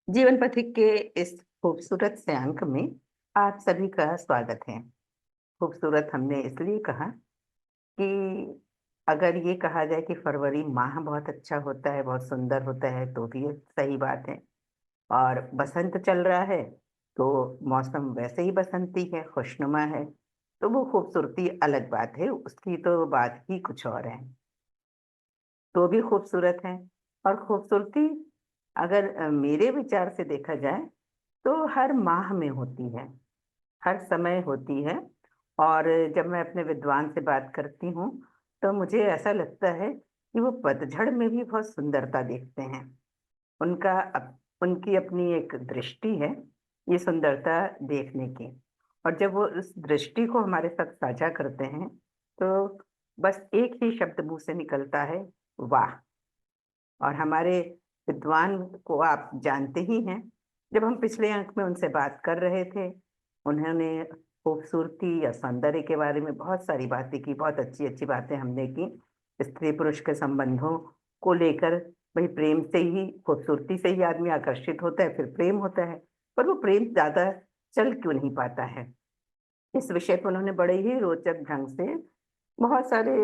जीवन पथिक के इस खूबसूरत से अंक में आप सभी का स्वागत है। खूबसूरत हमने इसलिए कहा कि अगर ये कहा जाए कि फरवरी माह बहुत अच्छा होता है, बहुत सुंदर होता है, तो भी ये सही बात है। और बसंत चल रहा है तो मौसम वैसे ही बसंती है, खुशनुमा है, तो वो खूबसूरती अलग बात है, उसकी तो बात ही कुछ और है। तो भी खूबसूरत है। और खूबसूरती अगर मेरे विचार से देखा जाए तो हर माह में होती है, हर समय होती है। और जब मैं अपने विद्वान से बात करती हूँ तो मुझे ऐसा लगता है कि वो पतझड़ में भी बहुत सुंदरता देखते हैं। उनकी अपनी एक दृष्टि है ये सुंदरता देखने की। और जब वो उस दृष्टि को हमारे साथ साझा करते हैं तो बस एक ही शब्द मुंह से निकलता है, वाह। और हमारे विद्वान को आप जानते ही हैं। जब हम पिछले अंक में उनसे बात कर रहे थे, उन्होंने खूबसूरती या सौंदर्य के बारे में बहुत सारी बातें की, बहुत अच्छी अच्छी बातें हमने की। स्त्री पुरुष के संबंधों को लेकर, भाई प्रेम से ही, खूबसूरती से ही आदमी आकर्षित होता है, फिर प्रेम होता है, पर वो प्रेम ज्यादा चल क्यों नहीं पाता है। इस विषय पर उन्होंने बड़े ही रोचक ढंग से बहुत सारे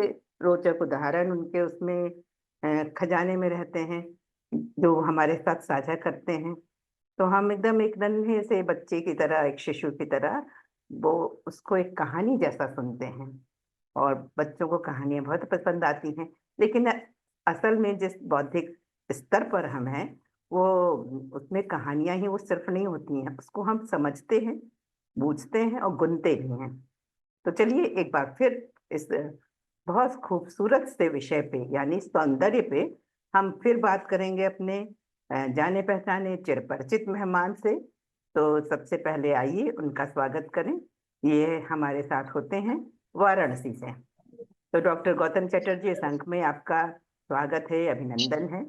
रोचक उदाहरण उनके उसमें खजाने में रहते हैं, जो हमारे साथ साझा करते हैं। तो हम एकदम एक नन्हे से बच्चे की तरह, एक शिशु की तरह वो उसको एक कहानी जैसा सुनते हैं। और बच्चों को कहानियां बहुत पसंद आती हैं। लेकिन असल में जिस बौद्धिक स्तर पर हम हैं, वो उसमें कहानियां ही वो सिर्फ नहीं होती हैं, उसको हम समझते हैं, बूझते हैं और गुनते भी हैं। तो चलिए एक बार फिर इस बहुत खूबसूरत से विषय पे, यानी सौंदर्य पे, हम फिर बात करेंगे अपने जाने पहचाने चिर परिचित मेहमान से। तो सबसे पहले आइए उनका स्वागत करें। ये हमारे साथ होते हैं वाराणसी से। तो डॉक्टर गौतम चटर्जी, इस अंक में आपका स्वागत है, अभिनंदन है।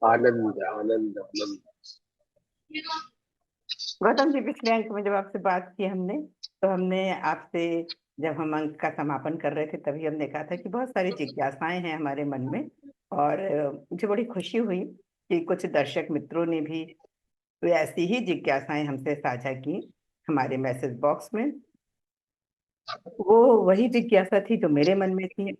आनंद आनंद आनंद। गौतम जी, पिछले अंक में जब आपसे बात की हमने, तो हमने आपसे, जब हम अंक का समापन कर रहे थे, तभी हमने कहा था कि बहुत सारी जिज्ञासाएं हैं हमारे मन में। और मुझे बड़ी खुशी हुई कि कुछ दर्शक मित्रों ने भी ऐसी ही जिज्ञासाएं हमसे साझा की हमारे मैसेज बॉक्स में। वो वही जिज्ञासा थी जो मेरे मन में थी।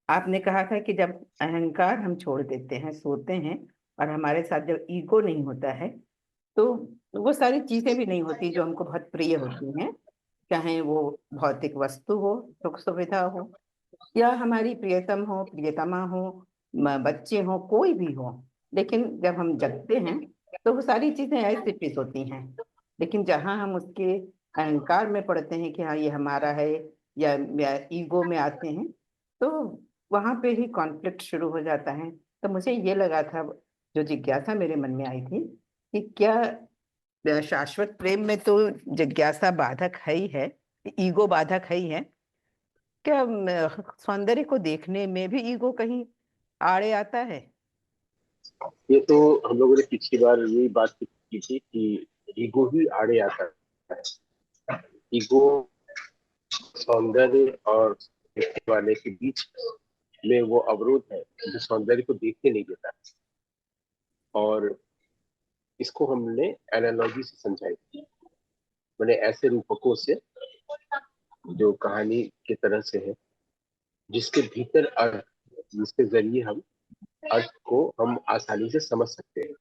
आपने कहा था कि जब अहंकार हम छोड़ देते हैं, सोते हैं, और हमारे साथ जब ईगो नहीं होता है, तो वो सारी चीजें भी नहीं होती जो हमको बहुत प्रिय होती हैं। चाहे वो भौतिक वस्तु हो, सुख सुविधा हो, या हमारी प्रियतम हो, प्रियतमा हो, बच्चे हो, कोई भी हो। लेकिन जब हम जगते हैं तो वो सारी चीजें अस्तित्व होती हैं। लेकिन जहां हम उसके अहंकार में पड़ते हैं कि हाँ ये हमारा है, या ईगो में आते हैं, तो वहां पे ही कॉन्फ्लिक्ट शुरू हो जाता है। तो मुझे ये लगा था, जो जिज्ञासा मेरे मन में आई थी, कि क्या शाश्वत प्रेम में तो जिज्ञासा बाधक है ही है, ईगो बाधक है ही है, क्या सौंदर्य को देखने में भी ईगो कहीं आड़े आता है? ये तो हम लोगों ने पिछली बार यही बात की थी कि ईगो ही आड़े आता है। ईगो सौंदर्य और देखने वाले के बीच में वो अवरोध है जो सौंदर्य को देखने नहीं देता। और इसको हमने एनालॉजी से समझाई थी, मैंने ऐसे रूपकों से जो कहानी की तरह से है, जिसके भीतर अर्थ, जिसके जरिए हम अर्थ को हम आसानी से समझ सकते हैं।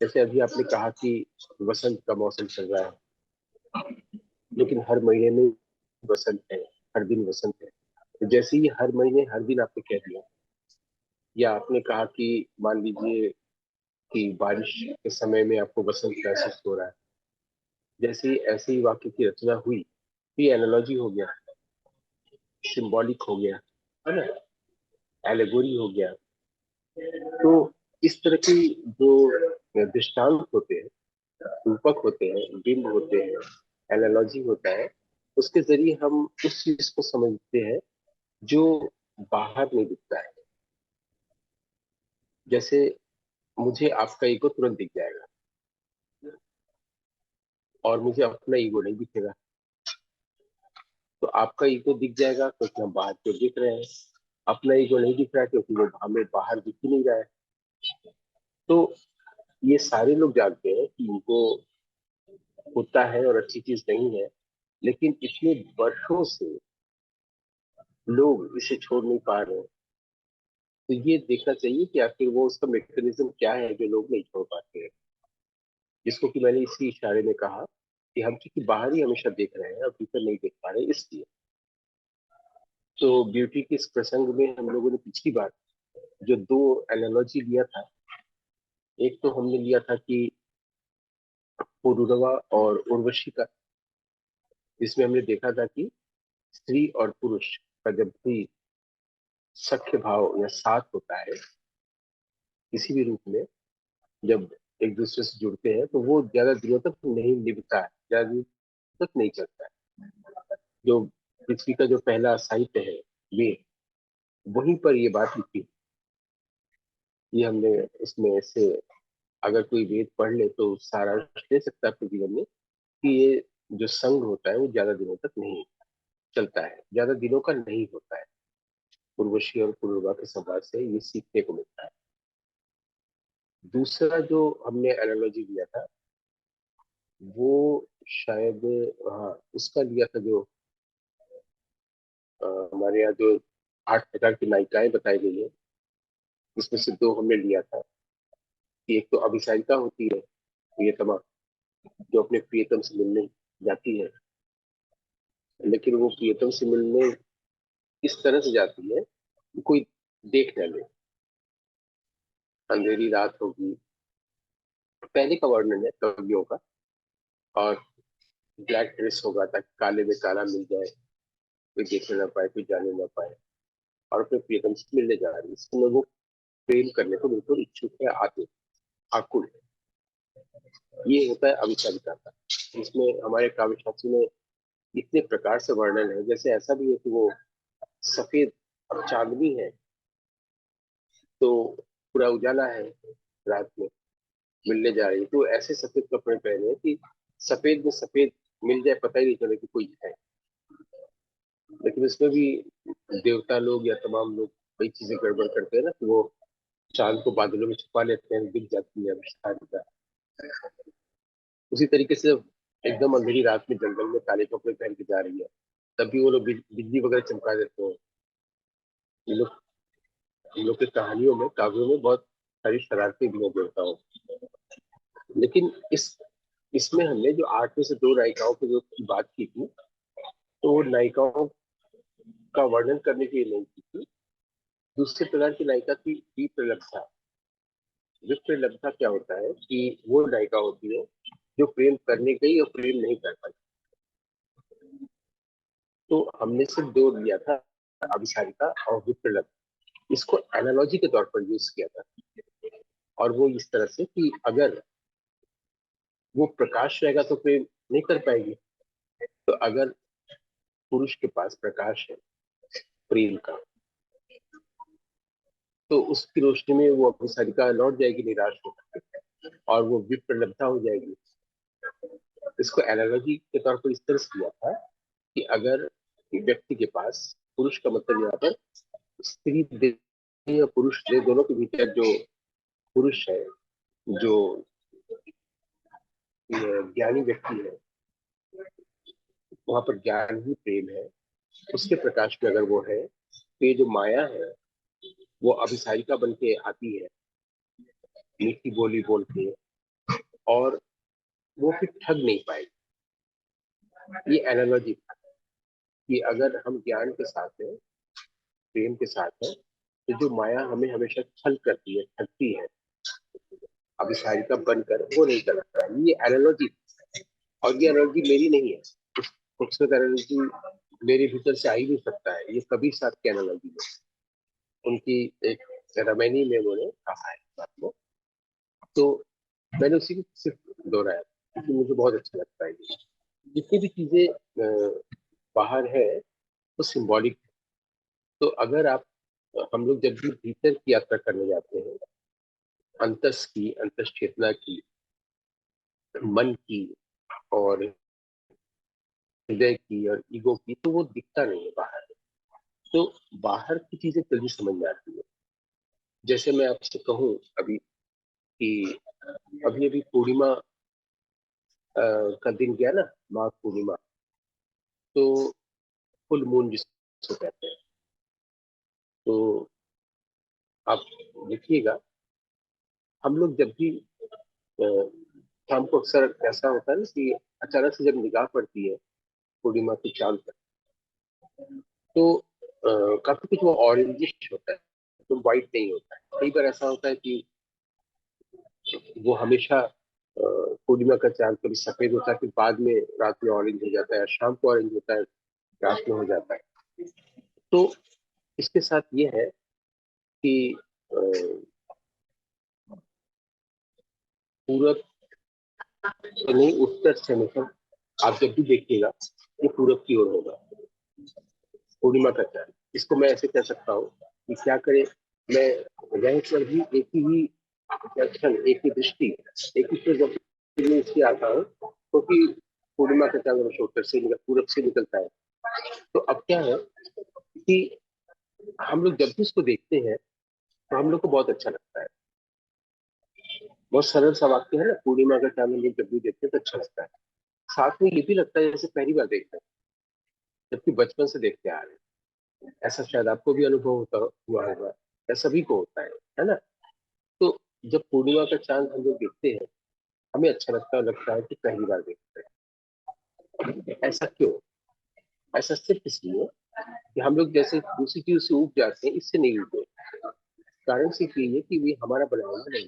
जैसे अभी आपने कहा कि वसंत का मौसम चल रहा है, लेकिन हर महीने में वसंत है, हर दिन वसंत है। तो जैसे ही हर महीने हर दिन आपने कह दिया, या आपने कहा कि मान लीजिए कि बारिश के समय में आपको वसंत महसूस हो रहा है, जैसे ही ऐसे ही वाक्य की रचना हुई, ये एनालॉजी हो गया, सिंबॉलिक हो गया, है ना, एलेगोरी हो गया। तो इस तरह की जो दृष्टांत होते हैं, रूपक होते हैं, बिंब होते हैं, एनालॉजी होता है, उसके जरिए हम उस चीज को समझते हैं जो बाहर नहीं दिखता है। जैसे मुझे आपका ईगो तुरंत दिख जाएगा और मुझे अपना ईगो नहीं दिखेगा। तो आपका ईगो दिख जाएगा क्योंकि हम बाहर को दिख रहे हैं, अपना ईगो नहीं दिख रहा है क्योंकि वो हमें बाहर दिख ही नहीं रहा है। तो ये सारे लोग जानते हैं कि इनको होता है और अच्छी चीज नहीं है, लेकिन इतने वर्षों से लोग इसे छोड़ नहीं पा रहे हैं। तो ये देखना चाहिए कि आखिर वो उसका मैकेनिज्म क्या है जो लोग नहीं छोड़ पाते हैं, जिसको कि मैंने इसी इशारे में कहा कि हम चूंकि बाहर ही हमेशा देख रहे हैं और भीतर नहीं देख पा रहे, इसलिए। तो ब्यूटी के इस प्रसंग में हम लोगों ने पिछली बार जो दो एनालॉजी लिया था, एक तो हमने लिया था कि पुरुरवा और उर्वशी का, जिसमें हमने देखा था कि स्त्री और पुरुष का जब भी सख्य भाव या साथ होता है किसी भी रूप में, जब एक दूसरे से जुड़ते हैं, तो वो ज्यादा दिनों तक नहीं निभता है, ज्यादा दिनों तक नहीं चलता है। जो पृथ्वी का जो पहला साहित्य है, वेद, वहीं पर ये बात लिखी। ये हमने इसमें से अगर कोई वेद पढ़ ले तो सारांश ले सकता है अपने जीवन में कि ये जो संघ होता है वो ज्यादा दिनों तक नहीं चलता है, ज्यादा दिनों का नहीं होता है। उर्वशी और पुरुरवा के संवाद से ये सीखने को मिलता है। दूसरा जो हमने एनालॉजी लिया था, वो शायद, हाँ, उसका लिया था जो हमारे यहाँ जो 8 प्रकार की नायिकाएं बताई गई है, उसमें से दो हमने लिया था कि एक तो अभिसारिका होती है, प्रियतमा, जो अपने प्रियतम से मिलने जाती है, लेकिन वो प्रियतम से मिलने इस तरह से जाती है कि कोई देख न ले, अंधेरी रात होगी, पहले का वर्णन है कवियों का, और ब्लैक ड्रेस होगा ताकि काले में काला मिल जाए, कोई देखने ना पाए, कोई जाने ना पाए, और अपने प्रियतम से मिलने जा रही है। इस समय वो प्रेम करने को बिल्कुल इच्छुक है, आतुर, आकुल है। ये होता है अभिसारिका का। इसमें हमारे काव्य शास्त्री में इतने प्रकार से वर्णन है, जैसे ऐसा भी है कि वो सफेद, अब चांदनी है तो पूरा उजाला है रात में, मिलने जा रही है तो ऐसे सफेद कपड़े पहने हैं कि सफेद में सफेद मिल जाए, पता ही नहीं चले कि कोई है। लेकिन इसमें भी देवता लोग या तमाम लोग कई चीजें गड़बड़ करते हैं ना, कि वो चांद को बादलों में छुपा लेते हैं, दिख जाती है अभिसारिका। उसी तरीके से जब एकदम अंधेरी रात में जंगल में काले कपड़े पहन के जा रही है, तब भी वो लोग बिजली वगैरह चमका देते हैं। ये लोग, हम लोग की कहानियों में, काव्यों में बहुत सारी शरारतें भी हैं देवताओं। लेकिन इसमें हमने जो 8 में से 2 नायिकाओं की जो की बात की थी, तो वो नायिकाओं का वर्णन करने के लिए नहीं की थी। दूसरे प्रकार की नायिका थी विप्रलब्धा। विप्रलब्धा क्या होता है कि वो नायिका होती है जो प्रेम करने गई और प्रेम नहीं कर पाई। तो हमने सिर्फ 2 लिया था, अभिसारिका और विप्रलब्ध। इसको एनालॉजी के तौर पर यूज किया था, और वो इस तरह से कि अगर वो प्रकाश रहेगा तो प्रेम नहीं कर पाएगी। तो अगर पुरुष के पास प्रकाश है प्रेम का, तो उसकी रोशनी में वो अभिसारिका लौट जाएगी निराश होकर, और वो विप्रलब्धा हो जाएगी। इसको एनालॉजी के तौर पर इस तरह से किया था कि अगर व्यक्ति के पास, पुरुष का मतलब यहाँ पर स्त्री दे या पुरुष दे, दोनों के भीतर जो पुरुष है, जो ज्ञानी व्यक्ति है, वहां पर ज्ञान ही प्रेम है, उसके प्रकाश में अगर वो है, तो ये जो माया है वो अभिसारिका बन के आती है, मीठी बोली बोल के, और वो फिर ठग नहीं पाएगी। ये एनालॉजी था कि अगर हम ज्ञान के साथ हैं, प्रेम के साथ हैं, तो जो माया हमें हमेशा छल करती है, ठगती है, अभिसारिका बनकर, वो नहीं करता। ये एनालॉजी, और ये एनालॉजी मेरी नहीं है, खूबसूरत एनालॉजी मेरे भीतर से आ ही नहीं सकता है, ये कबीर साहब की एनालॉजी है। उनकी एक रमैनी में उन्होंने कहा है बात को, तो मैंने उसी को सिर्फ दोहराया क्योंकि मुझे बहुत अच्छा लगता है। ये जितनी भी चीजें बाहर है वो सिंबॉलिक। तो अगर आप, हम लोग जब भी भीतर की यात्रा करने जाते हैं, अंतस की, अंतस चेतना की, मन की, और हृदय की, और ईगो की, तो वो दिखता नहीं है बाहर। तो बाहर की चीजें जल्दी समझ में आती है। जैसे मैं आपसे कहूँ अभी, कि अभी अभी पूर्णिमा का दिन गया ना, माघ पूर्णिमा, तो फुल मून जिसको कहते हैं। तो आप देखिएगा, हम लोग जब भी शाम को अक्सर ऐसा होता है ना कि अचानक से जब निगाह पड़ती है पूर्णिमा की चांद पर, तो काफी कुछ वो ऑरेंजिश होता है, तो व्हाइट नहीं होता है। कई बार ऐसा होता है कि वो हमेशा पूर्णिमा का चांद कभी सफेद होता है, फिर बाद में रात में ऑरेंज हो जाता है, शाम को ऑरेंज होता है, रात में हो जाता है। तो इसके साथ ये है कि पूरब से नहीं, उत्तर से हमेशा आप जब भी देखिएगा ये पूरब की ओर होगा पूर्णिमा का चांद। इसको मैं ऐसे कह सकता हूँ कि क्या करे, मैं रह कर भी एक ही क्षण, एक ही दृष्टि, एक ही चीज जब मैं इसलिए आता हूँ क्योंकि पूर्णिमा का चांद हमेशा उत्तर से पूरब से निकलता है। तो अब क्या है कि हम लोग जब भी इसको देखते हैं तो हम लोग को बहुत अच्छा लगता है। बहुत सरल सा वाक्य है ना, पूर्णिमा का चांद हम लोग जब भी देखते हैं तो अच्छा लगता है। साथ में ये भी लगता है जैसे पहली बार देख रहे हैं, जबकि बचपन से देखते आ रहे हैं। ऐसा शायद आपको भी अनुभव होता हुआ होगा, या सभी को होता है ना। तो जब पूर्णिमा का चांद हम लोग देखते हैं, हमें अच्छा लगता है कि पहली बार देखते हैं। ऐसा क्यों? ऐसा सिर्फ इसलिए कि हम लोग जैसे दूसरी चीज से उब जाते हैं, इससे नहीं उबे। कारण सिर्फ ये है कि ये हमारा बनाया नहीं,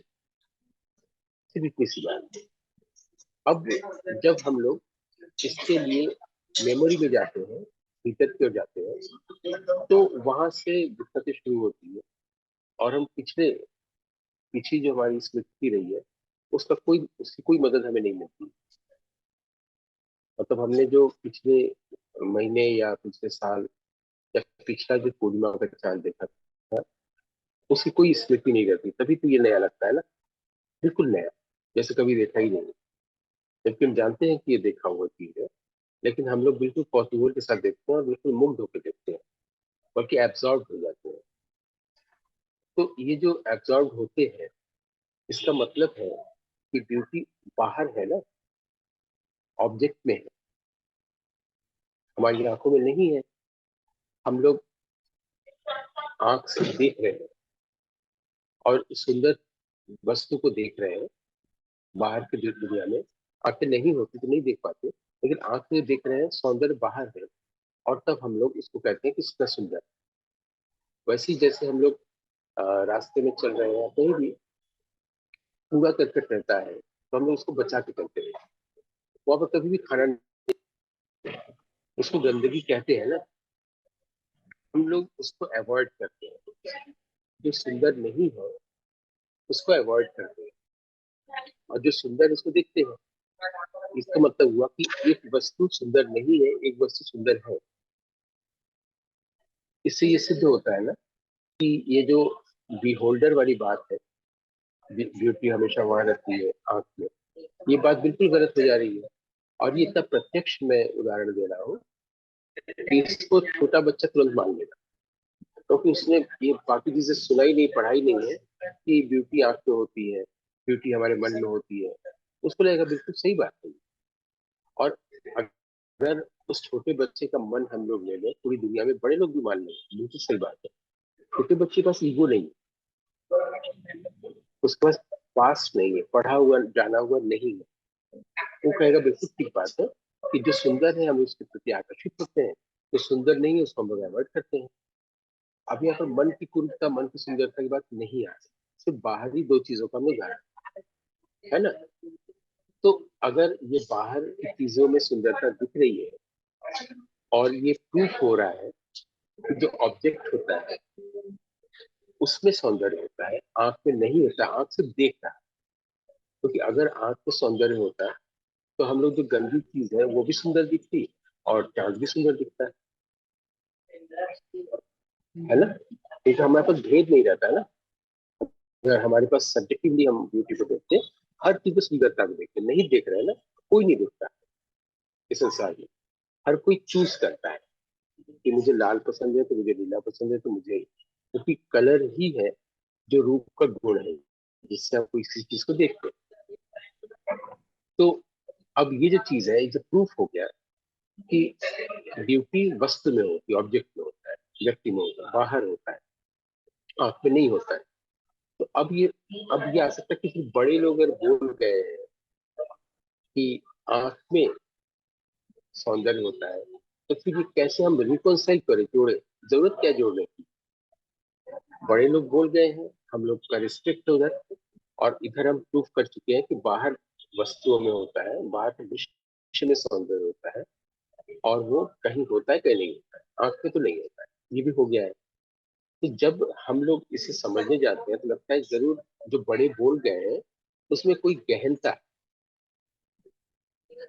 सिर्फ इतनी सी बात। अब जब हम लोग इसके लिए मेमोरी में जाते हैं, भीतर की ओर जाते हैं, तो वहां से दिक्कतें शुरू होती है। और हम पिछली जो हमारी स्मृति रही है, उसकी कोई मदद हमें नहीं मिलती। मतलब हमने जो पिछले महीने या पिछले साल या पिछला जो पूर्णिमा का चांद देखा था, उसकी कोई स्मृति नहीं रहती, तभी तो ये नया लगता है ना, बिल्कुल नया, जैसे कभी देखा ही नहीं। जबकि हम जानते हैं कि ये देखा हुआ चीज है, लेकिन हम लोग बिल्कुल कौतूहल के साथ देखते हैं और बिल्कुल मुग्ध होकर देखते हैं, बल्कि एब्जॉर्ब हो जाते हैं। तो ये जो एब्जॉर्ब होते हैं, इसका मतलब है कि ब्यूटी बाहर है ना, ऑब्जेक्ट में है, हमारी आंखों में नहीं है। हम लोग आंख से देख रहे हैं और सुंदर वस्तु को देख रहे हैं बाहर की दुनिया में। आंखें नहीं होती तो नहीं देख पाते, लेकिन आंख से देख रहे हैं, सौंदर्य बाहर है, और तब हम लोग इसको कहते हैं कि कितना सुंदर। वैसे ही जैसे हम लोग रास्ते में चल रहे हैं, कहीं भी कूड़ा करकट रहता है तो हम लोग उसको बचा के चलते हैं, वहां पर कभी भी खाना उसको गंदगी कहते हैं ना, हम लोग उसको अवॉइड करते हैं। जो सुंदर नहीं है उसको अवॉइड करते हैं, और जो सुंदर है उसको देखते हैं। इसका मतलब हुआ कि एक वस्तु सुंदर नहीं है, एक वस्तु सुंदर है। इससे ये सिद्ध होता है ना कि ये जो बिहोल्डर वाली बात है, ब्यूटी हमेशा वहां रहती है आंख में, ये बात बिल्कुल गलत हो जा रही है। और ये इतना प्रत्यक्ष मैं उदाहरण दे रहा हूँ कि इसको छोटा बच्चा तुरंत मान लेगा, क्योंकि उसने ये बाकी चीजें सुनाई नहीं, पढ़ाई नहीं है कि ब्यूटी आंख में होती है, ब्यूटी हमारे मन में होती है। उसको लगेगा बिल्कुल सही बात है। और अगर उस छोटे बच्चे का मन हम लोग ले लें, पूरी दुनिया में बड़े लोग भी मान लें, बिल्कुल सही बात है। छोटे बच्चे के पास ईगो नहीं है, उसके पास पास नहीं है, पढ़ा हुआ जाना हुआ नहीं है। वो कहेगा बिल्कुल ठीक बात है कि जो सुंदर है हम उसके प्रति आकर्षित होते हैं, जो सुंदर नहीं है उसको हम लोग अवॉइड करते हैं। अब यहाँ पर मन की कुरूपता, मन की सुंदरता की बात नहीं आ रही, सिर्फ बाहरी दो चीजों का हमें ध्यान है ना। तो अगर ये बाहर की चीजों में सुंदरता दिख रही है और ये प्रूफ हो रहा है कि जो ऑब्जेक्ट होता है उसमें सौंदर्य होता है, आंख में नहीं होता, आंख सिर्फ देख रहा है। क्योंकि अगर आंख में सौंदर्य होता है तो हम लोग जो गंदी चीज है वो भी सुंदर दिखती और चांद भी सुंदर दिखता है ना। क्योंकि हमारे पास भेद नहीं रहता है ना। अगर हमारे पास सब्जेक्टिवली हम ब्यूटी को देखते हैं, हर चीज को सुंदरता को देखते हैं, नहीं देख रहे हैं ना, कोई नहीं देखता इस संसार में। हर कोई चूज करता है कि मुझे लाल पसंद है तो मुझे नीला पसंद है तो मुझे, क्योंकि कलर ही है जो रूप का गुण है। जिससे हम कोई चीज को देखते हैं। तो अब ये जो चीज है, जो प्रूफ हो गया कि ब्यूटी वस्तु में होती है, ऑब्जेक्ट में होता है, व्यक्ति में होता है, बाहर होता है, आंख में नहीं होता है। तो अब ये आ सकता है कि फिर बड़े लोग अगर बोल गए हैं कि आंख में सौंदर्य होता है, तो फिर ये कैसे हम रिकॉन्साइल करें, जोड़े? जरूरत क्या है जोड़ने की? बड़े लोग बोल गए हैं, हम लोग का रिस्पेक्ट उधर, और इधर हम प्रूफ कर चुके हैं कि बाहर वस्तुओं में होता है, बाहर के दृश्य में सौंदर्य होता है, और वो कहीं होता है कहीं नहीं होता है, आंख में तो नहीं होता है। ये भी हो गया है। तो जब हम लोग इसे समझने जाते हैं तो लगता है जरूर जो बड़े बोल गए हैं उसमें कोई गहनता है।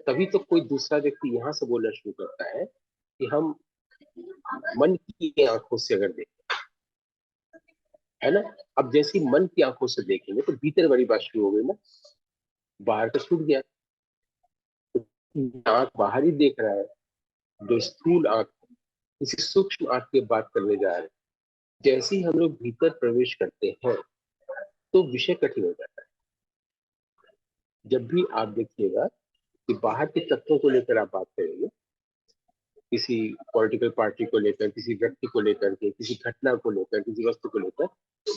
तभी तो कोई दूसरा व्यक्ति यहाँ से बोलना शुरू करता है कि हम मन की आंखों से अगर देखें, है ना? अब जैसे ही मन की आंखों से देखेंगे तो भीतर वाली बात शुरू हो गई ना, बाहर का छूट गया। आंख बाहर ही देख रहा है, जो स्थूल आंख किसी सूक्ष्म आंख की बात करने जा रहे हैं। जैसे ही हम लोग भीतर प्रवेश करते हैं तो विषय कठिन हो जाता है। जब भी आप देखिएगा कि बाहर के तत्वों को लेकर आप बात करेंगे, किसी पॉलिटिकल पार्टी को लेकर, किसी व्यक्ति को लेकर के, किसी घटना को लेकर, किसी वस्तु को लेकर,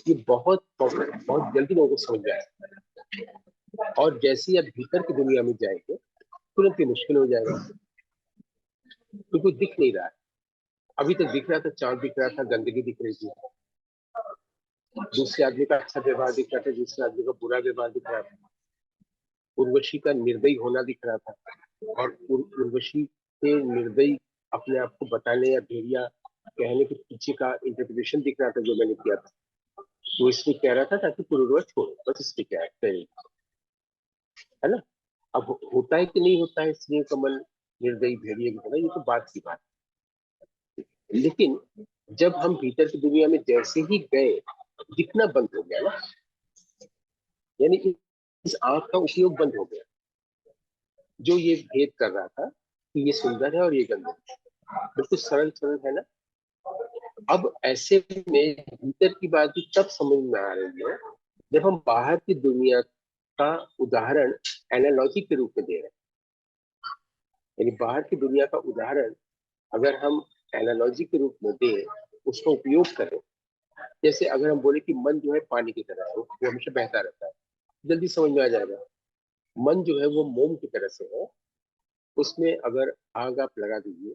ये बहुत बहुत जल्दी लोगों को समझ जाएगा। और जैसे ही आप भीतर की दुनिया में जाएंगे तुरंत ही मुश्किल हो जाएगा, क्योंकि दिख नहीं रहा है। अभी तक दिख रहा था, चांद दिख रहा था, गंदगी दिख रही थी, दूसरे आदमी का अच्छा व्यवहार दिख रहा था, दूसरे आदमी का बुरा व्यवहार दिख रहा था, उर्वशी का निर्दयी होना दिख रहा था, और उर्वशी के निर्दयी अपने आप को बताने या भेड़िया कहने के पीछे का इंटरप्रिटेशन दिख रहा था जो मैंने किया था। तो इसलिए कह रहा था ताकि पूर्ववत छोड़ो, बस इसलिए क्या है, है ना? अब होता है कि नहीं होता है स्त्रियों का मन निर्दयी भेड़िए की तरह, ये तो बात की बात। लेकिन जब हम भीतर की दुनिया में जैसे ही गए, दिखना बंद हो गया ना, यानी कि इस आंख का उपयोग बंद हो गया, जो ये भेद कर रहा था कि ये सुंदर है और ये गंदा है। बिल्कुल सरल सरल है ना? अब ऐसे में भीतर की बात भी तब समझ में आ रही है जब हम बाहर की दुनिया का उदाहरण एनालॉजी के रूप में दे रहे हैं। यानी बाहर की दुनिया का उदाहरण अगर हम एनालॉजी के रूप में दें, उसका उपयोग करें, जैसे अगर हम बोले कि मन जो है पानी की तरह है, वो हमेशा बहता रहता है, जल्दी समझ में आ जाएगा। मन जो है वो मोम की तरह से है, उसमें अगर आग आप लगा दीजिए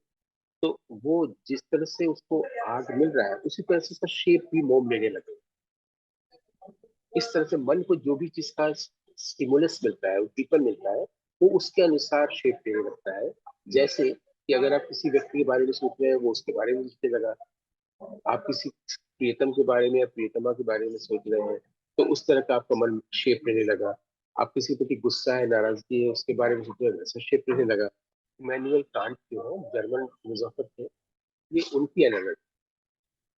तो वो जिस तरह से उसको आग मिल रहा है उसी तरह से उसका शेप भी मोम लेने लगे। इस तरह से मन को जो भी चीज का स्टिमुलस मिलता है, उद्दीपन मिलता है, वो उसके अनुसार शेप लेने लगता है। जैसे कि अगर आप किसी व्यक्ति के बारे में सोच रहे हैं, वो उसके बारे में सोचने लगा। आप किसी प्रियतम के बारे में या प्रियतमा के बारे में सोच रहे हैं, तो उस तरह का आपका मन शेप लेने लगा। आप किसी के प्रति गुस्सा है, नाराजगी है, उसके बारे में सोच रहे हैं, वैसा शेप लेने लगा। इमैनुअल कांट जो है जर्मन फिलोसोफर थे, ये उनकी एनालॉजी,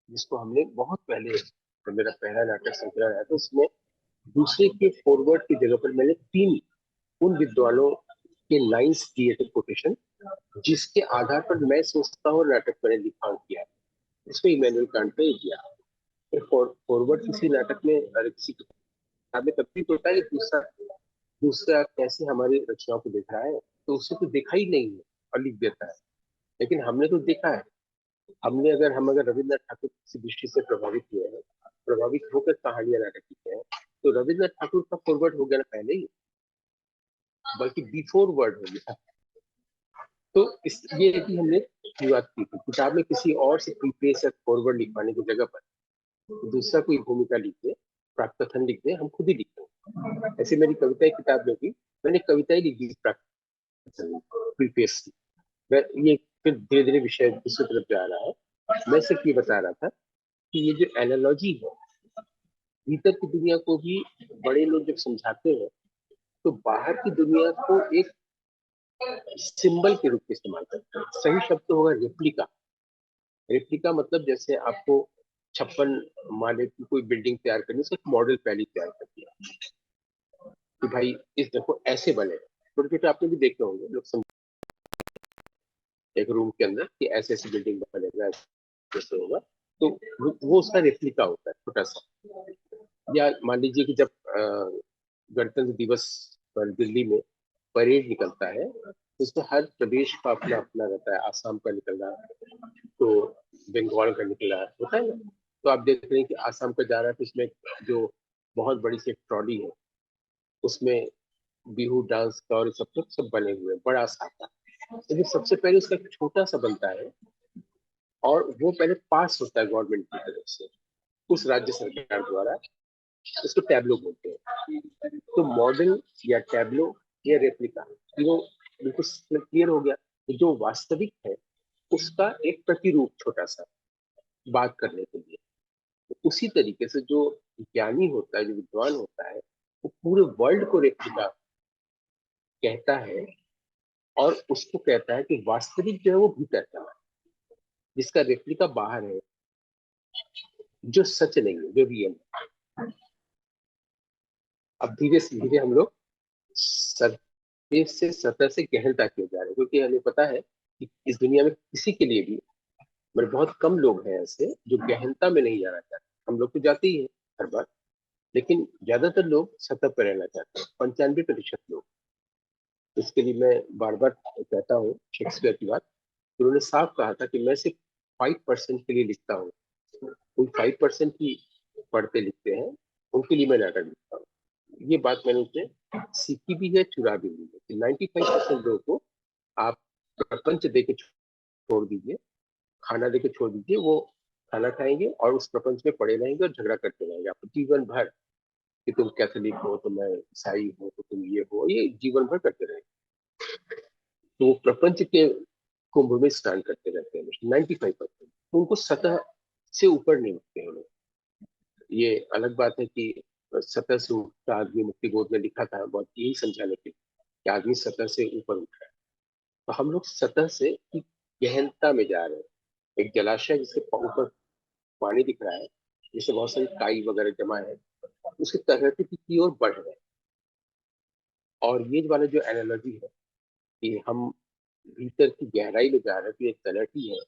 जिसको हमने बहुत पहले, जब मेरा पहला नाटक संकलन आया था, उसमें दूसरे के फॉरवर्ड की जगह पर मैंने तीन उन विद्वानों के लाइंस दिए थे, कोटेशन, जिसके आधार पर मैं सोचता हूँ नाटक मैंने लिखा किया। इसमें इमैनुअल कांट ने दिया। फिर फॉरवर्ड किसी नाटक में, अरे किसी किताब में तब भी होता है कि दूसरा दूसरा कैसे हमारी रचनाओं को देख रहा है, तो उसे तो देखा ही नहीं है और लिख देता है। लेकिन हमने तो देखा है। हम अगर रविन्द्रनाथ ठाकुर किसी दृष्टि से प्रभावित हुए हैं, प्रभावित होकर कहानियां नाटक लिखे हैं, तो रविन्द्रनाथ ठाकुर का फॉरवर्ड हो गया ना पहले ही, बल्कि बिफोर वर्ड हो गया। तो इस ये है कि हमने शुरुआत की थी किताब में किसी और से प्रीफेस या फॉरवर्ड लिखवाने की जगह पर दूसरा कोई भूमिका लिख दे, प्राप्त कथन लिख दे, हम खुद ही लिखते हैं। ऐसे मेरी कविता की किताब में भी मैंने कविता ही लिख दी प्राप्त कथन प्रीफेस की। मैं ये फिर धीरे धीरे विषय दूसरी तरफ जा रहा है। मैं सिर्फ ये बता रहा था कि ये जो एनालॉजी है, भीतर की दुनिया को भी बड़े लोग जब समझाते हैं तो बाहर की दुनिया को एक सिंबल के रूप में इस्तेमाल करते हैं। सही शब्द तो होगा रेप्लिका। रेप्लिका मतलब जैसे आपको 56 माले की कोई बिल्डिंग तैयार करनी, उसका एक मॉडल पहले तैयार कर दिया कि भाई इस देखो ऐसे बने। छोटे छोटे आपने भी देखे होंगे लोग एक रूम के अंदर कि ऐसे ऐसे बिल्डिंग बनेगा, जैसे होगा। तो वो उसका रेप्लिका होता है, छोटा सा। या मान लीजिए कि जब गणतंत्र दिवस पर दिल्ली में परेड निकलता है, तो उसमें हर प्रदेश का अपना अपना रहता है। आसाम का निकल रहा है, तो बंगाल का निकल रहा है, होता है ना। तो आप देख रहे हैं कि आसाम का जा रहा है, तो उसमें जो बहुत बड़ी सी ट्रॉली है, उसमें बिहू डांस का और सब कुछ सब बने हुए हैं, बड़ा सा आता है। लेकिन सबसे पहले उसका एक छोटा सा बनता है, और वो पहले पास होता है गवर्नमेंट की तरफ से, उस राज्य सरकार द्वारा। उसको टैबलो बोलते हैं। तो मॉडल या टैबलो या रेप्लिका, तीनों बिल्कुल क्लियर हो गया। जो वास्तविक है उसका एक प्रतिरूप छोटा सा बात करने के लिए। तो उसी तरीके से जो ज्ञानी होता है, जो विद्वान होता है, वो पूरे वर्ल्ड को रेप्लिका कहता है, और उसको कहता है कि वास्तविक जो है वो भीतर का है, जिसका रेप्लिका बाहर है, जो सच नहीं है, जो रियल है। अब धीरे से धीरे हम लोग सरफेस से, सतह से गहनता की ओर जा रहे हैं, क्योंकि हमें पता है कि इस दुनिया में किसी के लिए भी, मतलब बहुत कम लोग हैं ऐसे जो गहनता में नहीं जाना चाहते। हम लोग तो जाते ही हैं हर बार, लेकिन ज्यादातर लोग सतह पर रहना चाहते हैं, 95% लोग। इसके लिए मैं बार बार कहता हूँ शेक्सपियर की बात। उन्होंने साफ कहा था कि मैं सिर्फ 5% के लिए लिखता हूँ। उन 5% ही पढ़ते लिखते हैं, उनके लिए मैं नाटक लिखता हूँ। ये बात मैंने उनसे सीखी भी है, चुरा भी ली है कि 95% लोगों को आप प्रपंच दे के छोड़ दीजिए, खाना दे के छोड़ दीजिए, वो खाना खाएंगे और उस प्रपंच में पड़े रहेंगे और झगड़ा करते रहेंगे आप जीवन भर, कि तुम कैथोलिक हो तो मैं ईसाई हूँ, तो तुम ये हो, ये जीवन भर करते रहेंगे। तो वो प्रपंच के कुंभ में स्नान करते रहते हैं 95%। तो उनको सतह से ऊपर नहीं उठते हैं लोग। ये अलग बात है कि सतह से उठता आदमी मुक्ति बोध में लिखा था, बहुत यही समझाने के लिए कि आदमी सतह से ऊपर उठ रहा है। तो हम लोग सतह से की गहनता में जा रहे हैं। एक जलाशय जिसके ऊपर पानी दिख रहा है, जिससे बहुत सारी काई वगैरह जमा है, उसकी तलहटी की ओर बढ़ रहे हैं। और ये वाला जो एनालॉजी है कि हम भीतर की गहराई में जा रहे हैं, तो एक तलहटी है,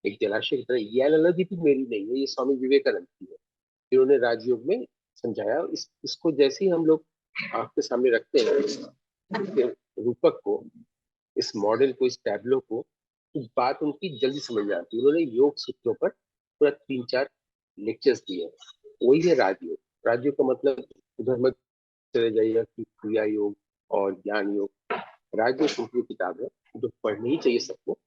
एक जलाशय की तरह, ये एनालॉजी भी मेरी नहीं है, ये स्वामी विवेकानंद की है, जिन्होंने राजयोग में समझाया। इसको जैसे ही हम लोग आंख के सामने रखते हैं, इसके रूपक को, इस मॉडल को, इस टैबलो को, तो बात उनकी जल्दी समझ में आती है। उन्होंने योग सूत्रों पर पूरा 3-4 लेक्चर्स दिए हैं। वही है राजयोग। राजयोग का मतलब उधर मत चले जाइए कि क्रिया योग और ज्ञान योग। राजयोग सूत्र की किताब है जो पढ़नी ही चाहिए सबको।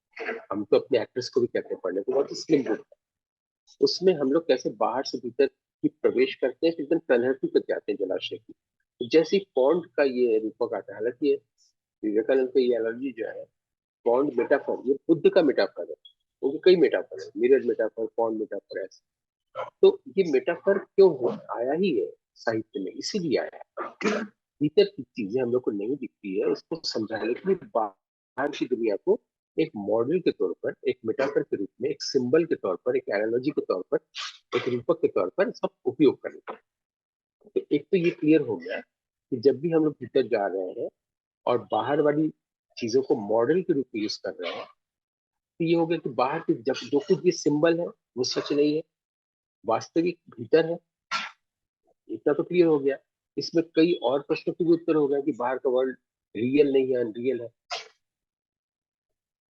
हम तो अपने एक्ट्रेस को भी कहते हैं पढ़ने को, बहुत ही स्लिम बुक है। उसमें हम लोग कैसे बाहर से भीतर की प्रवेश करते हैं, फिर एकदम तलहटी तक जाते हैं जलाशय की। तो जैसे पॉन्ड का ये रूपक आता है, हालांकि ये विवेकानंद का ये एनर्जी जो है, पॉन्ड मेटाफर, ये बुद्ध का मेटाफर है। उनके कई मेटाफर है, मिरर मेटाफर, पॉन्ड मेटाफर, ऐसे। तो ये मेटाफर क्यों आया ही है साहित्य में, इसीलिए आया है। भीतर की चीजें हम लोग को नहीं दिखती है, उसको समझाने के लिए बाहर की दुनिया को एक मॉडल के तौर पर, एक मेटाफर के रूप में, एक सिंबल के तौर पर, एक एनालॉजी के तौर पर, एक रूपक के तौर पर सब उपयोग करते हैं। तो एक तो ये क्लियर हो गया कि जब भी हम लोग भीतर जा रहे हैं और बाहर वाली चीजों को मॉडल के रूप में यूज कर रहे हैं, तो ये हो गया कि बाहर की जब जो कुछ भी सिंबल है वो सच नहीं है, वास्तविक भीतर है। इतना तो क्लियर हो गया। इसमें कई और प्रश्नों के भी उत्तर हो गया कि बाहर का वर्ल्ड रियल नहीं है, अनरियल है।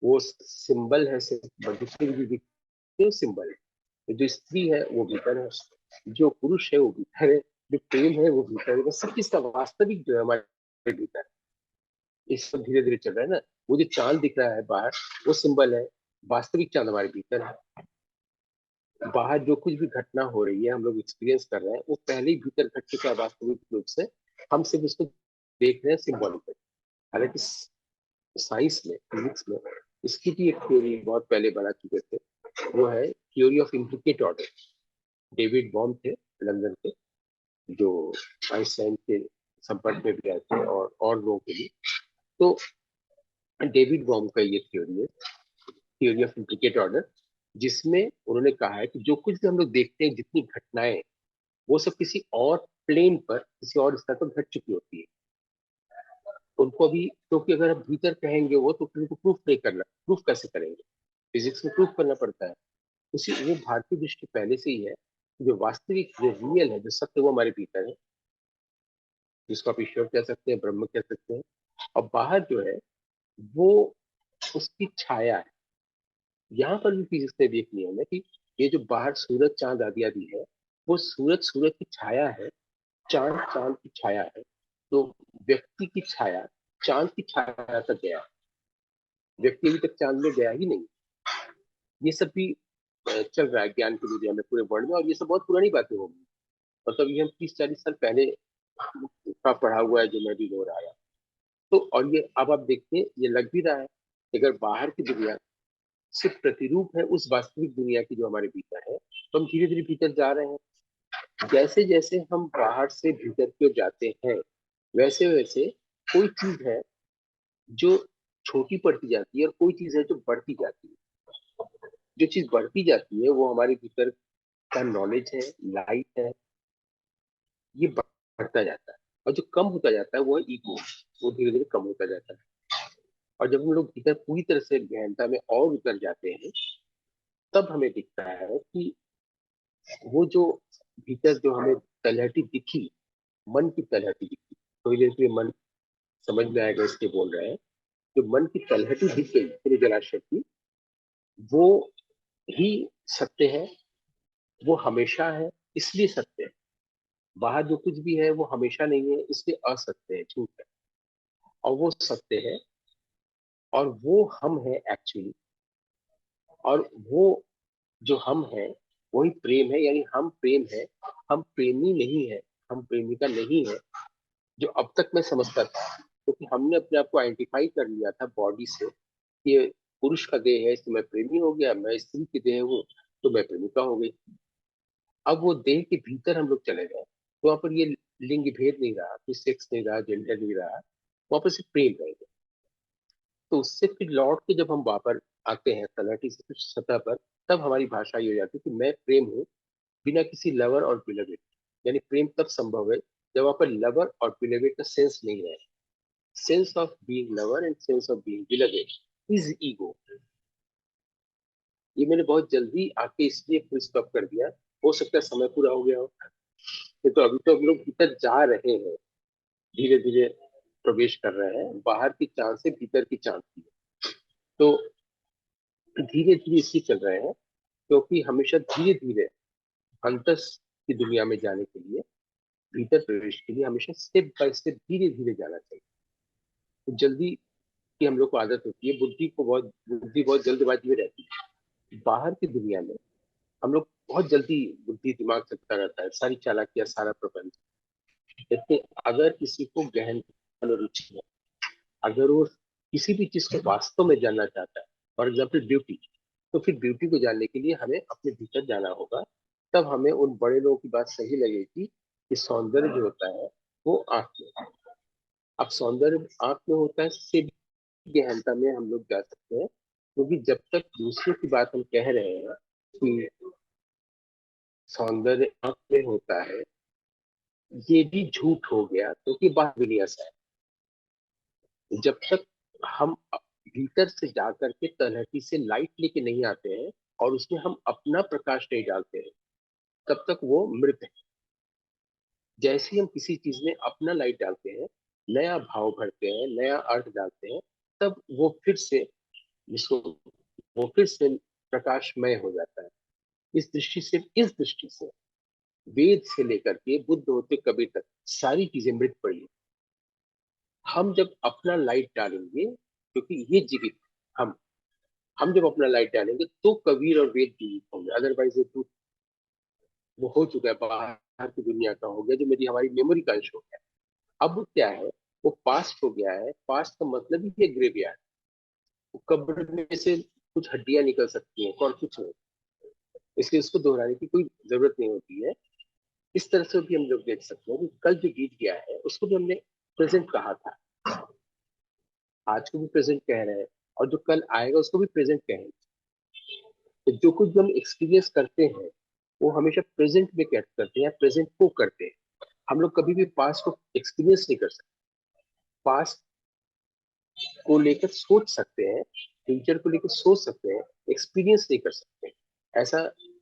वो सिंबल है, सिर्फ जितने भी दिखते हैं सिंबल है। जो स्त्री है वो भीतर है, जो पुरुष है वो भीतर है, जो प्रेम है वो भीतर है। बस सब चीज का वास्तविक जो है हमारे भीतर है। इस सब धीरे धीरे चल रहा है ना। वो जो चांद दिख रहा है बाहर, वो सिंबल है, वास्तविक चांद हमारे भीतर है। बाहर जो कुछ भी घटना हो रही है, हम लोग एक्सपीरियंस कर रहे हैं, वो पहले ही भीतर घट चुका है वास्तविक रूप से। हम सिर्फ उसको देख रहे हैं सिंबॉलिक। हालांकि साइंस में, फिजिक्स में इसकी भी एक थ्योरी बहुत पहले बना चुके थे। वो है theory of implicate order. David Bohm थे लंदन के, जो आइंस्टाइन के संपर्क में भी आए थे, और लोगों के लिए। तो डेविड बॉम का ये थ्योरी है, थ्योरी ऑफ इम्प्लिकेट ऑर्डर, जिसमें उन्होंने कहा है कि जो कुछ भी हम लोग देखते हैं, जितनी घटनाएं, वो सब किसी और प्लेन पर, किसी और स्तर पर घट चुकी होती है। उनको अभी, क्योंकि अगर आप भीतर कहेंगे वो, तो फिर उनको प्रूफ नहीं करना, प्रूफ कैसे करेंगे? फिजिक्स में प्रूफ करना पड़ता है। उसी वो भारतीय दृष्टि पहले से ही है जो वास्तविक, जो रियल है, जो सत्य, वो हमारे भीतर है, जिसको आप ईश्वर कह सकते हैं, ब्रह्म कह सकते हैं। और बाहर जो है वो उसकी छाया है। यहाँ पर भी फिजिक्स में भी एक नियम है कि ये जो बाहर सूरज चांद आदि आदि है, वो सूरज सूरज की छाया है, चांद चांद की छाया है। तो व्यक्ति की छाया चांद की छाया तक गया है, व्यक्ति अभी तक चांद में गया ही नहीं। ये सब भी चल रहा है ज्ञान की दुनिया में, पूरे वर्ल्ड में। और ये सब बहुत पुरानी बातें होंगी, मतलब ये हम 30-40 साल पहले का पढ़ा हुआ है, जो मैं भी हो रहा है। तो और ये अब आप देखिए, ये लग भी रहा है कि अगर बाहर की दुनिया सिर्फ प्रतिरूप है उस वास्तविक दुनिया की जो हमारे भीतर है, तो हम धीरे धीरे भीतर जा रहे हैं। जैसे जैसे हम बाहर से भीतर की ओर जाते हैं, वैसे वैसे कोई चीज है जो छोटी पड़ती जाती है, और कोई चीज है जो बढ़ती जाती है। जो चीज बढ़ती जाती है वो हमारे भीतर का नॉलेज है, लाइट है, ये बढ़ता जाता है। और जो कम होता जाता है वो है ईगो, वो धीरे धीरे कम होता जाता है। और जब हम लोग भीतर पूरी तरह से गहनता में और उतर जाते हैं, तब हमें दिखता है कि वो जो भीतर जो हमें तलहटी दिखी, मन की तलहटी दिखी, थोड़ी देर के लिए मन समझ में आएगा इसके बोल रहे हैं, जो मन की तलहटी दिख गई पूरे जलाशय की, वो ही सत्य है, वो हमेशा है, इसलिए सत्य है। बाहर जो कुछ भी है वो हमेशा नहीं है, इसलिए असत्य है, झूठ है। और वो सत्य है, और वो हम है एक्चुअली। और वो जो हम है वही प्रेम है, यानी हम प्रेम है। हम प्रेमी नहीं है, हम प्रेमिका नहीं है, जो अब तक मैं समझता था। क्योंकि हमने अपने आप को आइडेंटिफाई कर लिया था बॉडी से कि ये पुरुष का देह है, इसलिए मैं प्रेमी हो गया, मैं स्त्री की देह हूँ तो मैं प्रेमिका हो गई। अब वो देह के भीतर हम लोग चले गए, तो वहां पर ये लिंग भेद नहीं रहा, कोई सेक्स नहीं रहा, जेंडर नहीं रहा, वहां पर सिर्फ प्रेम रह गया। तो उससे फिर लौट के जब हम वापस आते हैं तलहटी से कुछ सतह पर, तब हमारी भाषा ये हो जाती है कि मैं प्रेम हूँ, बिना किसी लवर और बिलवेड। यानी प्रेम तब संभव है जब वहां पर लवर और बिलवेड का सेंस नहीं रहे। Sense of being lover and sense of being beloved is ego. ये मैंने बहुत जल्दी आके इसलिए फुल स्टॉप कर दिया, हो सकता है समय पूरा हो गया हो। ये तो अभी तो हम लोग भीतर जा रहे हैं, धीरे धीरे प्रवेश कर रहे हैं बाहर की चांद से भीतर की चांद की। तो धीरे धीरे इसलिए चल रहे हैं क्योंकि हमेशा धीरे धीरे अंतस की दुनिया में जाने के लिए, भीतर प्रवेश के लिए हमेशा स्टेप बाय स्टेप धीरे धीरे जाना चाहिए। तो जल्दी की हम लोग को आदत होती है, बुद्धि बहुत जल्दबाजी में रहती है। बाहर की दुनिया में हम लोग बहुत जल्दी, बुद्धि दिमाग चलता रहता है, सारी चालाकियां, सारा प्रपंच। लेकिन अगर किसी को गहन रुचि है, अगर वो किसी भी चीज को वास्तव में जानना चाहता है, फॉर एग्जाम्पल ब्यूटी, तो फिर ब्यूटी को जानने के लिए हमें अपने भीतर जाना होगा। तब हमें उन बड़े लोगों की बात सही लगेगी कि सौंदर्य जो होता है वो आंख में है। अब सौंदर्य आंख में होता है, इससे भी गहनता में हम लोग जा सकते हैं। क्योंकि जब तक दूसरों की बात हम कह रहे हैं कि सौंदर्य आंख में होता है, ये भी झूठ हो गया, क्योंकि बाहर दुनिया से है। जब तक हम भीतर से जा करके तलहटी से लाइट लेके नहीं आते हैं और उसमें हम अपना प्रकाश नहीं डालते हैं, तब तक वो मृत है। जैसे ही हम किसी चीज में अपना लाइट डालते हैं, नया भाव भरते हैं, नया अर्थ डालते हैं, तब वो फिर से जिसको वो फिर से प्रकाशमय हो जाता है। इस दृष्टि से वेद से लेकर के बुद्ध होते कबीर तक सारी चीजें मृत पड़ी हैं। हम जब अपना लाइट डालेंगे, क्योंकि ये जीवित, हम हम जब अपना लाइट डालेंगे तो कबीर और वेद जीवित होंगे। अदरवाइज वो हो चुका है, बाहर की दुनिया का हो गया, जो मेरी हमारी मेमोरी का अंश हो गया। अब क्या है, वो पास्ट हो गया है। पास्ट का मतलब ही है ग्रेवयार्ड। कब्र में से कुछ हड्डियां निकल सकती हैं, और कुछ नहीं, इसलिए उसको दोहराने की कोई जरूरत नहीं होती है। इस तरह से भी हम लोग देख सकते हैं कि कल जो बीत गया है उसको भी हमने प्रेजेंट कहा था, आज को भी प्रेजेंट कह रहे हैं, और जो कल आएगा उसको भी प्रेजेंट कहेंगे। तो जो कुछ भी हम एक्सपीरियंस करते हैं वो हमेशा प्रेजेंट में करते हैं, प्रेजेंट को करते हैं। हम लोग कभी भी पास्ट को एक्सपीरियंस नहीं कर सकते। पास्ट को लेकर सोच सकते हैं, फ्यूचर को लेकर सोच सकते हैं, एक्सपीरियंस नहीं कर सकते। ऐसा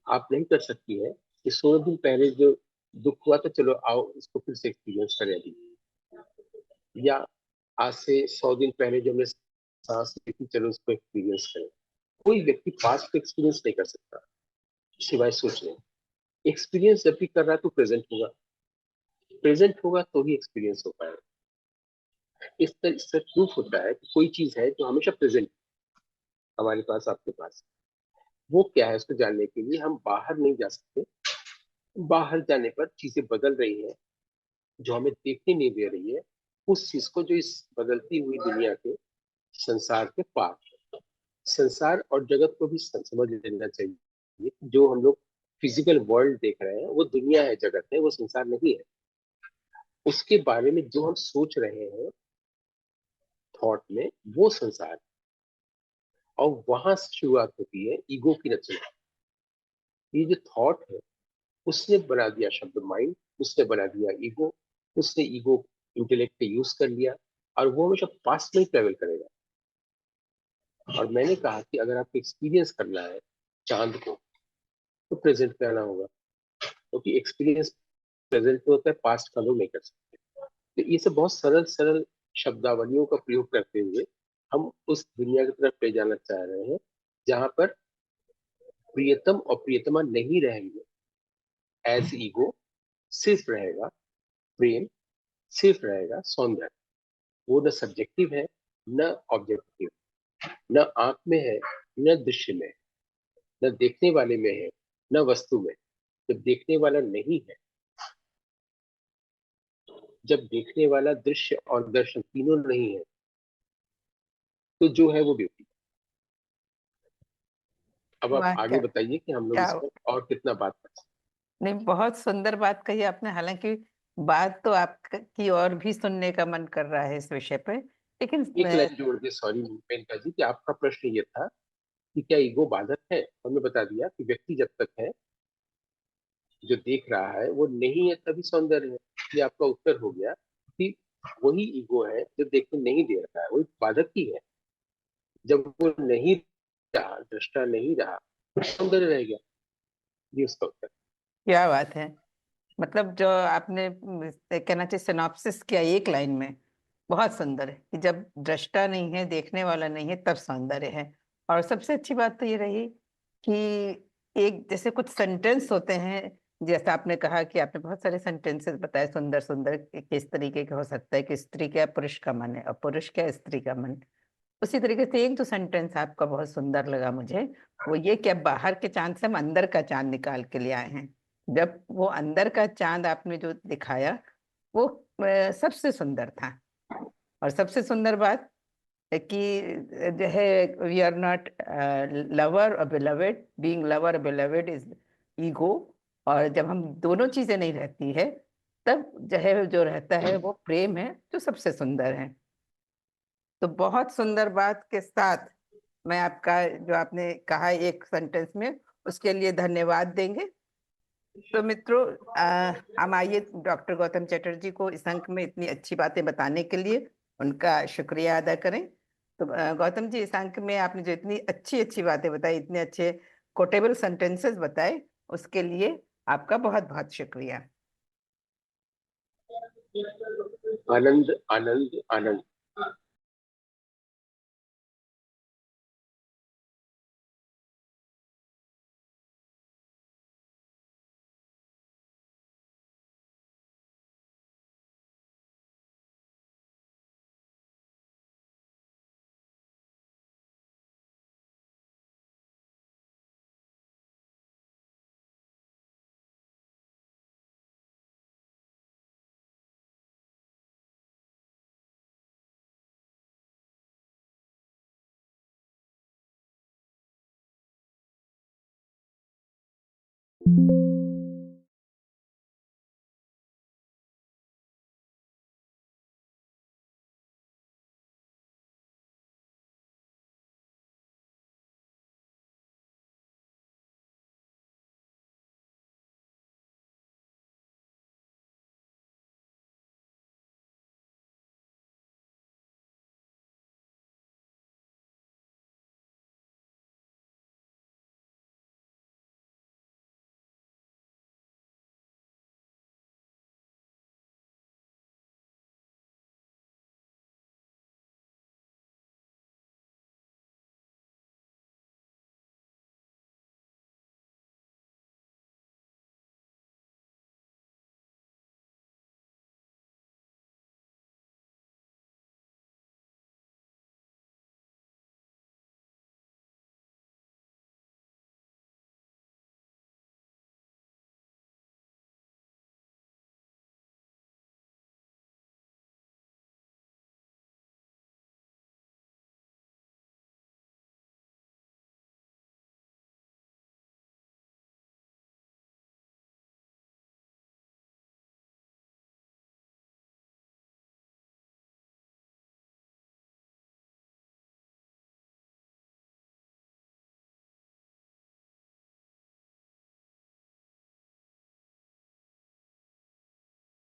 आप नहीं कर सकती है कि 16 दिन पहले जो दुख हुआ था, चलो आओ इसको फिर से एक्सपीरियंस करें अभी। या आज से 100 दिन पहले जो हमने सांस ली थी, चलो उसको एक्सपीरियंस करें। कोई व्यक्ति पास्ट को एक्सपीरियंस नहीं कर सकता सिवाय सोचने। एक्सपीरियंस जब भी कर रहा है तो प्रेजेंट होगा, प्रेजेंट होगा तो ही एक्सपीरियंस हो पाएगा। इससे प्रूफ होता है कि कोई चीज है जो हमेशा प्रेजेंट हमारे पास, आपके पास। वो क्या है, उसको जानने के लिए हम बाहर नहीं जा सकते। बाहर जाने पर चीजें बदल रही है जो हमें देखने नहीं दे रही है, उस चीज को जो इस बदलती हुई दुनिया के संसार के पार, संसार और जगत को भी समझ लेना चाहिए। जो हम लोग फिजिकल वर्ल्ड देख रहे हैं वो दुनिया है, जगत है, वो संसार नहीं है। उसके बारे में जो हम सोच रहे हैं थॉट में, वो संसार है। और वहां से शुरुआत होती है ईगो की रचना। ये जो थॉट है, उसने बना दिया शब्द माइंड, उसने बना दिया ईगो, उसने ईगो इंटेलेक्ट पे यूज कर लिया, और वो हमेशा पास्ट में ही ट्रेवल करेगा। और मैंने कहा कि अगर आपको एक्सपीरियंस करना है चांद को, तो प्रेजेंट में आना होगा, क्योंकि एक्सपीरियंस प्रेजेंट में होता है, पास्ट का लोग नहीं कर सकते। तो ये सब बहुत सरल सरल शब्दावलियों का प्रयोग करते हुए हम उस दुनिया की तरफ ले जाना चाह रहे हैं जहां पर प्रियतम और प्रियतमा नहीं रहेंगे। एज ईगो सिर्फ रहेगा प्रेम, सिर्फ रहेगा सौंदर्य। वो न सब्जेक्टिव है, न ऑब्जेक्टिव, न आंख में है, न दृश्य में है, न देखने वाले में है, न वस्तु में। जब देखने वाला नहीं है, जब देखने वाला दृश्य और दर्शन तीनों नहीं है, तो जो है वो ब्यूटी। अब आप वाह, आगे क्या बताइए कि हम लोग क्या इस पर और कितना बात कर सकते नहीं, बहुत सुंदर बात कही आपने। हालांकि बात तो आपकी और भी सुनने का मन कर रहा है इस विषय पे, लेकिन हैं। एक लाइन जोड़ दे, सॉरी मेनका जी, कि आपका प्रश्न ये था कि क्या ईगो बाधक है, और मैं बता दिया कि व्यक्ति जब तक है, जो देख रहा है वो नहीं है, तभी सौंदर्य है। ये आपका उत्तर हो गया कि वही ईगो है जो देखने नहीं दे रहा है, वही बाधक ही है। जब वो नहीं रहा, दृष्टा नहीं रहा, तो सौंदर्य रह गया। ये उसका उत्तर। क्या बात है। मतलब जो आपने कहना चाहिए सिनॉप्सिस किया एक लाइन में, बहुत सुंदर है कि जब दृष्टा नहीं है, देखने वाला नहीं है, तब सौंदर्य है। और सबसे अच्छी बात तो ये रही कि एक जैसे कुछ सेंटेंस होते हैं, जैसा आपने कहा कि आपने बहुत सारे सेंटेंसेस बताए सुंदर सुंदर, कि किस तरीके का हो सकता है कि स्त्री क्या पुरुष का मन है और पुरुष क्या स्त्री का मन। उसी तरीके से एक जो सेंटेंस आपका बहुत सुंदर लगा मुझे, वो ये कि अब बाहर के चांद से हम अंदर का चांद निकाल के ले आए हैं। जब वो अंदर का चांद आपने जो दिखाया, वो सबसे सुंदर था। और सबसे सुंदर बात है कि जो है, वी आर नॉट लवर और बिलवेड, बीइंग लवर और बिलवेड इज ईगो। और जब हम दोनों चीजें नहीं रहती है, तब जो है, जो रहता है वो प्रेम है, जो सबसे सुंदर है। तो बहुत सुंदर बात के साथ मैं आपका जो आपने कहा एक सेंटेंस में, उसके लिए धन्यवाद देंगे। तो मित्रों, हम आइए डॉक्टर गौतम चटर्जी को इस अंक में इतनी अच्छी बातें बताने के लिए उनका शुक्रिया अदा करें। तो गौतम जी, इस अंक में आपने जो इतनी अच्छी अच्छी बातें बताई, इतने अच्छे कोटेबल सेंटेंसेस बताए, उसके लिए आपका बहुत बहुत शुक्रिया। आनंद आनंद आनंद।